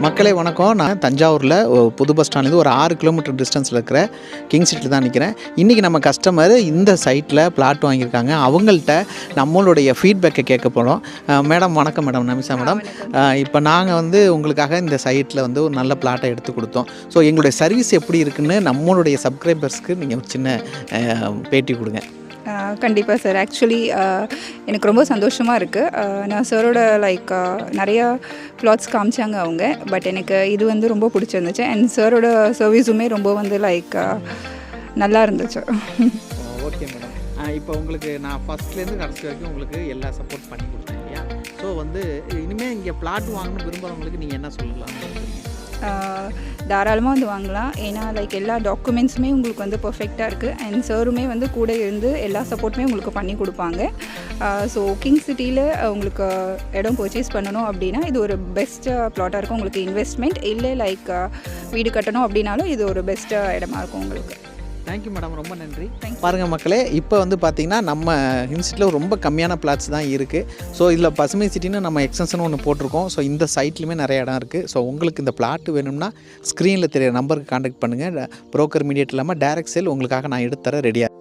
மக்களே வணக்கம். நான் தஞ்சாவூரில் புது பஸ் ஸ்டாண்ட்லேருந்து ஒரு 6 கிலோமீட்டர் டிஸ்டன்ஸில் இருக்கிற கிங் ஸ்ட்ரீட்டில் தான் நிற்கிறேன். இன்றைக்கி நம்ம கஸ்டமர் இந்த சைட்டில் பிளாட் வாங்கியிருக்காங்க. அவங்கள்ட்ட நம்மளுடைய ஃபீட்பேக்கை கேட்க போகிறோம். மேடம் வணக்கம். Madam Namisha madam. இப்போ நாங்கள் உங்களுக்காக இந்த சைட்டில் ஒரு நல்ல பிளாட்டை எடுத்து கொடுத்தோம். ஸோ எங்களுடைய சர்வீஸ் எப்படி இருக்குன்னு நம்மளுடைய சப்ஸ்கிரைபர்ஸ்க்கு நீங்கள் சின்ன பேட்டி கொடுங்க. கண்டிப்பாக சார். ஆக்சுவலி எனக்கு ரொம்ப சந்தோஷமாக இருக்குது. நான் சாரோட நிறையா ப்ளாட்ஸ் காமிச்சாங்க அவங்க. பட் எனக்கு இது ரொம்ப பிடிச்சிருந்துச்சு. அண்ட் சாரோட சர்வீஸுமே ரொம்ப நல்லா இருந்துச்சு. Okay madam. இப்போ உங்களுக்கு நான் ஃபஸ்ட்லேருந்து கடைசி வரைக்கும் உங்களுக்கு எல்லா சப்போர்ட் பண்ணி கொடுத்தேன் இல்லையா? ஸோ இனிமேல் இங்கே பிளாட் வாங்கணும்னு விரும்புகிறவங்களுக்கு நீங்கள் என்ன சொல்லலாம்? தாராளமாக வாங்கலாம். ஏன்னா எல்லா டாக்குமெண்ட்ஸுமே உங்களுக்கு பர்ஃபெக்டாக இருக்குது. அண்ட் சாருமே கூட இருந்து எல்லா சப்போர்ட்டுமே உங்களுக்கு பண்ணி கொடுப்பாங்க. ஸோ கிங் சிட்டியில் உங்களுக்கு இடம் பர்ச்சேஸ் பண்ணணும் அப்படின்னா இது ஒரு பெஸ்ட்டு ப்ளாட்டாக இருக்கும். உங்களுக்கு இன்வெஸ்ட்மெண்ட் இல்லை வீடு கட்டணும் அப்படின்னாலும் இது ஒரு பெஸ்ட்டாக இடமா இருக்கும் உங்களுக்கு. தேங்க்யூ மேடம், ரொம்ப நன்றி. பாருங்கள் மக்களே, இப்போ பார்த்திங்கன்னா நம்ம இன்ஸ்டியூட்டில் ரொம்ப கம்மியான பிளாட்ஸ் தான் இருக்குது. ஸோ இதில் பசுமை சிட்டின்னு நம்ம எக்ஸ்டென்ஷன் ஒன்று போட்டிருக்கோம். ஸோ இந்த சைட்லையுமே நிறைய இடம் இருக்குது. ஸோ உங்களுக்கு இந்த பிளாட் வேணும்னா ஸ்க்ரீனில் தெரிய நம்பருக்கு கான்டாக்ட் பண்ணுங்கள். ப்ரோக்கர் மீடியேட் இல்லாமல் டைரக்ட் சேல் உங்களுக்காக நான் எடுத்து தர ரெடியாக.